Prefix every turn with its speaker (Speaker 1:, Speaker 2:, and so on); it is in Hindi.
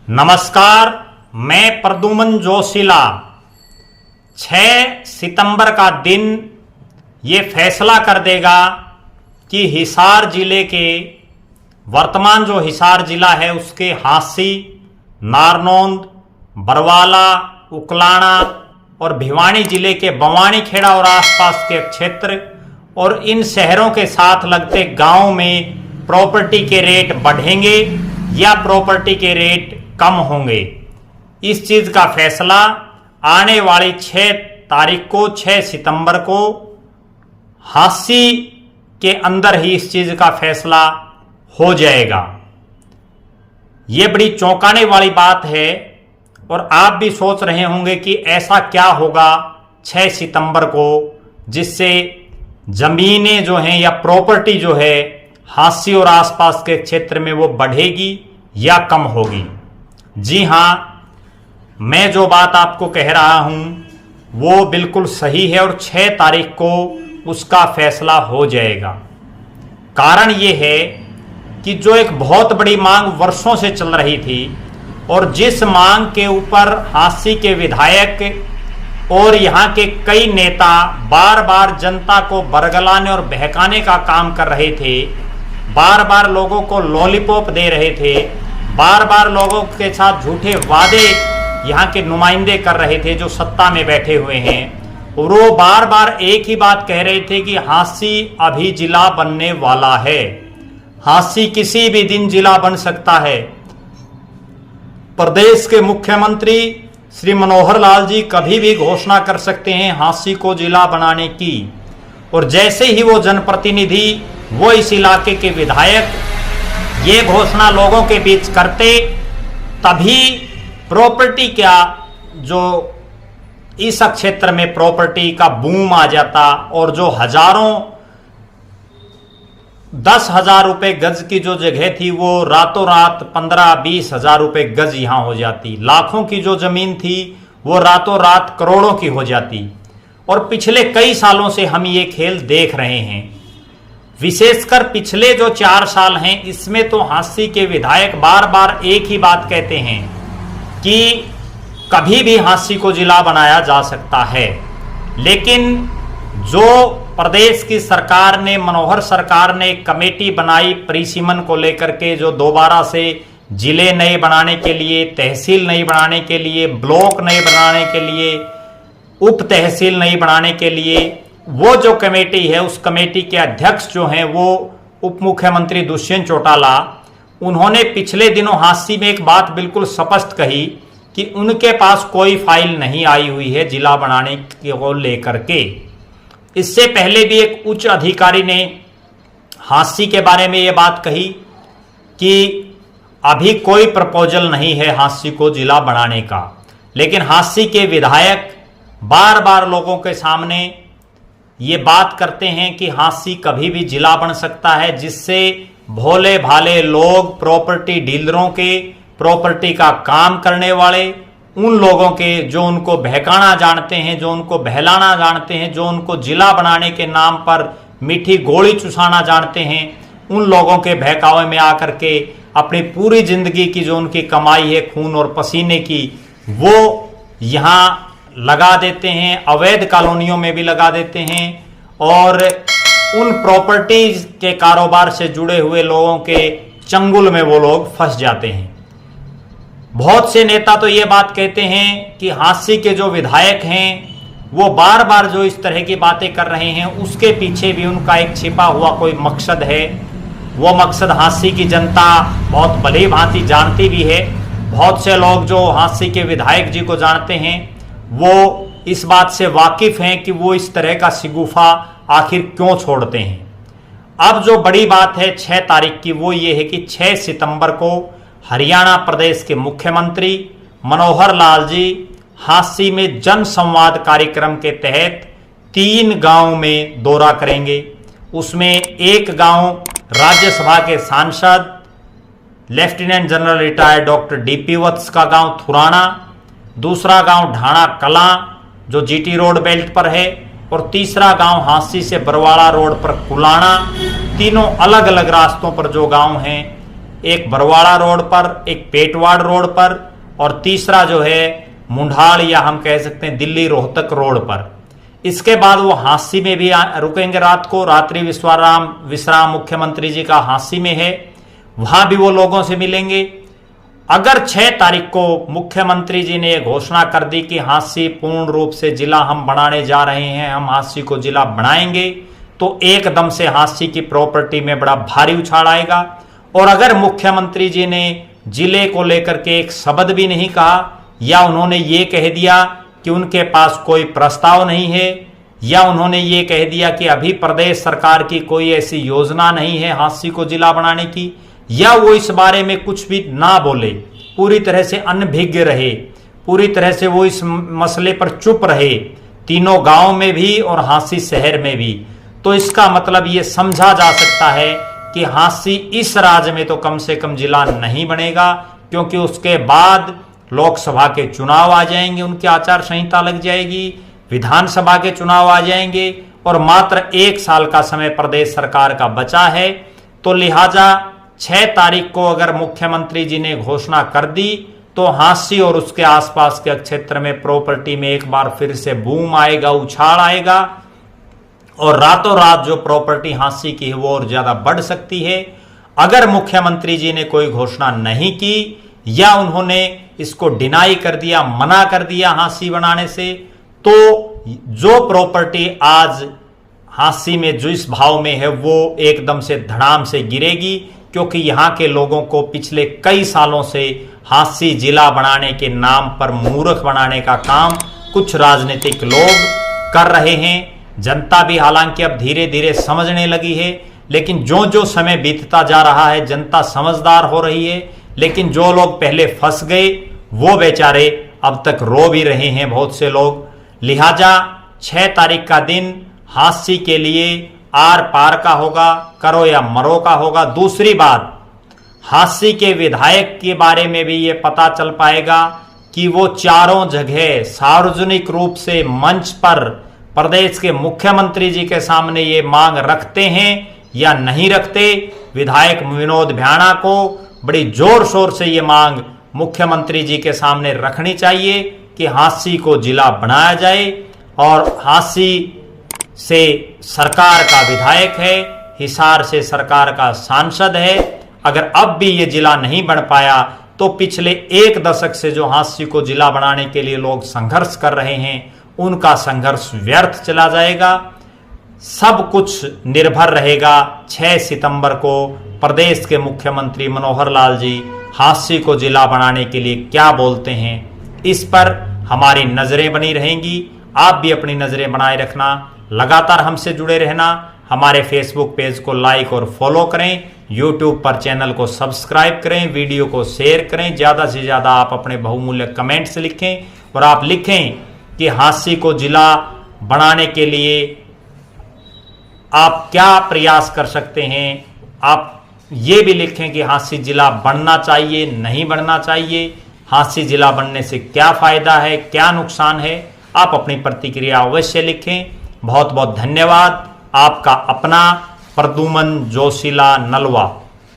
Speaker 1: नमस्कार, मैं प्रद्युमन जोशीला। 6 सितंबर का दिन ये फैसला कर देगा कि हिसार जिले के वर्तमान जो हिसार जिला है उसके हांसी, नारनौंद, बरवाला, उकलाना और भिवानी जिले के बवानीखेड़ा और आसपास के क्षेत्र और इन शहरों के साथ लगते गांव में प्रॉपर्टी के रेट बढ़ेंगे या प्रॉपर्टी के रेट कम होंगे। इस चीज का फैसला आने वाली 6 तारीख को 6 सितंबर को हांसी के अंदर ही इस चीज का फैसला हो जाएगा। ये बड़ी चौंकाने वाली बात है और आप भी सोच रहे होंगे कि ऐसा क्या होगा 6 सितंबर को जिससे जमीनें जो हैं या प्रॉपर्टी जो है हांसी और आसपास के क्षेत्र में वो बढ़ेगी या कम होगी। जी हां, मैं जो बात आपको कह रहा हूं वो बिल्कुल सही है और 6 तारीख को उसका फैसला हो जाएगा। कारण ये है कि जो एक बहुत बड़ी मांग वर्षों से चल रही थी और जिस मांग के ऊपर हांसी के विधायक और यहाँ के कई नेता बार बार जनता को बरगलाने और बहकाने का काम कर रहे थे, बार बार लोगों को लॉलीपॉप दे रहे थे, बार बार लोगों के साथ झूठे वादे यहाँ के नुमाइंदे कर रहे थे जो सत्ता में बैठे हुए हैं, और वो बार बार एक ही बात कह रहे थे कि हांसी अभी जिला बनने वाला है, हांसी किसी भी दिन जिला बन सकता है। प्रदेश के मुख्यमंत्री श्री मनोहर लाल जी कभी भी घोषणा कर सकते हैं हांसी को जिला बनाने की, और जैसे ही वो जनप्रतिनिधि, वो इस इलाके के विधायक ये घोषणा लोगों के बीच करते, तभी प्रॉपर्टी क्या जो इस क्षेत्र में प्रॉपर्टी का बूम आ जाता और जो हजारों 10,000 रुपए गज की जो जगह थी वो रातों रात 15-20 हजार रुपए गज यहां हो जाती। लाखों की जो जमीन थी वो रातों रात करोड़ों की हो जाती। और पिछले कई सालों से हम ये खेल देख रहे हैं, विशेषकर पिछले जो 4 साल हैं इसमें तो हांसी के विधायक बार बार एक ही बात कहते हैं कि कभी भी हांसी को जिला बनाया जा सकता है। लेकिन जो प्रदेश की सरकार ने, मनोहर सरकार ने एक कमेटी बनाई परिसीमन को लेकर के, जो दोबारा से जिले नए बनाने के लिए, तहसील नई बनाने के लिए, ब्लॉक नए बनाने के लिए, उप तहसील नई बनाने के लिए, वो जो कमेटी है उस कमेटी के अध्यक्ष जो हैं वो उप मुख्यमंत्री दुष्यंत चौटाला, उन्होंने पिछले दिनों हांसी में एक बात बिल्कुल स्पष्ट कही कि उनके पास कोई फाइल नहीं आई हुई है जिला बनाने को लेकर के। इससे पहले भी एक उच्च अधिकारी ने हांसी के बारे में ये बात कही कि अभी कोई प्रपोजल नहीं है हांसी को जिला बनाने का। लेकिन हांसी के विधायक बार बार लोगों के सामने ये बात करते हैं कि हांसी कभी भी जिला बन सकता है, जिससे भोले भाले लोग, प्रॉपर्टी डीलरों के, प्रॉपर्टी का काम करने वाले, उन लोगों के जो उनको बहकाना जानते हैं, जो उनको बहलाना जानते हैं, जो उनको जिला बनाने के नाम पर मीठी गोली चुसाना जानते हैं, उन लोगों के बहकावे में आकर के अपनी पूरी जिंदगी की जो उनकी कमाई है खून और पसीने की, वो यहाँ लगा देते हैं, अवैध कॉलोनियों में भी लगा देते हैं और उन प्रॉपर्टीज के कारोबार से जुड़े हुए लोगों के चंगुल में वो लोग फंस जाते हैं। बहुत से नेता तो ये बात कहते हैं कि हांसी के जो विधायक हैं वो बार बार जो इस तरह की बातें कर रहे हैं उसके पीछे भी उनका एक छिपा हुआ कोई मकसद है। वो मकसद हांसी की जनता बहुत भली भांति जानती भी है। बहुत से लोग जो हांसी के विधायक जी को जानते हैं वो इस बात से वाकिफ हैं कि वो इस तरह का शिगुफा आखिर क्यों छोड़ते हैं। अब जो बड़ी बात है 6 तारीख की वो ये है कि 6 सितंबर को हरियाणा प्रदेश के मुख्यमंत्री मनोहर लाल जी हांसी में जन संवाद कार्यक्रम के तहत 3 गांव में दौरा करेंगे। उसमें एक गांव राज्यसभा के सांसद lieutenant general retired doctor DP Vats का गांव थुराना, दूसरा गांव ढाणा कलां जो जीटी रोड बेल्ट पर है, और तीसरा गांव हांसी से बरवाड़ा रोड पर कुलाना। तीनों अलग अलग रास्तों पर जो गांव हैं एक बरवाड़ा रोड पर, एक पेटवाड़ रोड पर, और तीसरा जो है मुंढाल या हम कह सकते हैं दिल्ली रोहतक रोड पर। इसके बाद वो हांसी में भी रुकेंगे रात को। रात्रि विश्राम मुख्यमंत्री जी का हांसी में है, वहां भी वो लोगों से मिलेंगे। अगर 6 तारीख को मुख्यमंत्री जी ने घोषणा कर दी कि हांसी पूर्ण रूप से जिला हम बनाने जा रहे हैं, हम हांसी को जिला बनाएंगे, तो एकदम से हांसी की प्रॉपर्टी में बड़ा भारी उछाल आएगा। और अगर मुख्यमंत्री जी ने जिले को लेकर के एक शब्द भी नहीं कहा, या उन्होंने ये कह दिया कि उनके पास कोई प्रस्ताव नहीं है, या उन्होंने ये कह दिया कि अभी प्रदेश सरकार की कोई ऐसी योजना नहीं है हांसी को जिला बनाने की, या वो इस बारे में कुछ भी ना बोले, पूरी तरह से अनभिज्ञ रहे, पूरी तरह से वो इस मसले पर चुप रहे, तीनों गांव में भी और हांसी शहर में भी, तो इसका मतलब ये समझा जा सकता है कि हांसी इस राज्य में तो कम से कम जिला नहीं बनेगा, क्योंकि उसके बाद लोकसभा के चुनाव आ जाएंगे, उनकी आचार संहिता लग जाएगी, विधानसभा के चुनाव आ जाएंगे, और मात्र 1 साल का समय प्रदेश सरकार का बचा है। तो लिहाजा 6 तारीख को अगर मुख्यमंत्री जी ने घोषणा कर दी, तो हांसी और उसके आसपास के क्षेत्र में प्रॉपर्टी में एक बार फिर से बूम आएगा, उछाल आएगा, और रातों रात जो प्रॉपर्टी हांसी की है वो और ज्यादा बढ़ सकती है। अगर मुख्यमंत्री जी ने कोई घोषणा नहीं की, या उन्होंने इसको डिनाई कर दिया, मना कर दिया हांसी बनाने से, तो जो प्रॉपर्टी आज हांसी में जो इस भाव में है वो एकदम से धड़ाम से गिरेगी, क्योंकि यहां के लोगों को पिछले कई सालों से हांसी जिला बनाने के नाम पर मूर्ख बनाने का काम कुछ राजनीतिक लोग कर रहे हैं। जनता भी हालांकि अब धीरे धीरे समझने लगी है, लेकिन जो जो समय बीतता जा रहा है जनता समझदार हो रही है। लेकिन जो लोग पहले फंस गए वो बेचारे अब तक रो भी रहे हैं, बहुत से लोग। लिहाजा 6 तारीख का दिन हांसी के लिए आर पार का होगा, करो या मरो का होगा। दूसरी बात, हांसी के विधायक के बारे में भी ये पता चल पाएगा कि वो चारों जगह सार्वजनिक रूप से मंच पर प्रदेश के मुख्यमंत्री जी के सामने ये मांग रखते हैं या नहीं रखते। विधायक विनोद भ्याणा को बड़ी जोर शोर से ये मांग मुख्यमंत्री जी के सामने रखनी चाहिए कि हांसी को जिला बनाया जाए, और हांसी से सरकार का विधायक है, हिसार से सरकार का सांसद है। अगर अब भी ये जिला नहीं बन पाया तो पिछले 1 दशक से जो हांसी को जिला बनाने के लिए लोग संघर्ष कर रहे हैं उनका संघर्ष व्यर्थ चला जाएगा। सब कुछ निर्भर रहेगा 6 सितंबर को प्रदेश के मुख्यमंत्री मनोहर लाल जी हांसी को जिला बनाने के लिए क्या बोलते हैं। इस पर हमारी नजरें बनी रहेंगी। आप भी अपनी नजरें बनाए रखना, लगातार हमसे जुड़े रहना। हमारे फेसबुक पेज को लाइक और फॉलो करें, यूट्यूब पर चैनल को सब्सक्राइब करें, वीडियो को शेयर करें। ज़्यादा से ज़्यादा आप अपने बहुमूल्य कमेंट्स लिखें, और आप लिखें कि हांसी को जिला बनाने के लिए आप क्या प्रयास कर सकते हैं। आप ये भी लिखें कि हांसी जिला बनना चाहिए, नहीं बनना चाहिए, हांसी जिला बनने से क्या फायदा है, क्या नुकसान है। आप अपनी प्रतिक्रिया अवश्य लिखें। बहुत बहुत धन्यवाद। आपका अपना प्रद्युमन जोशीला नलवा।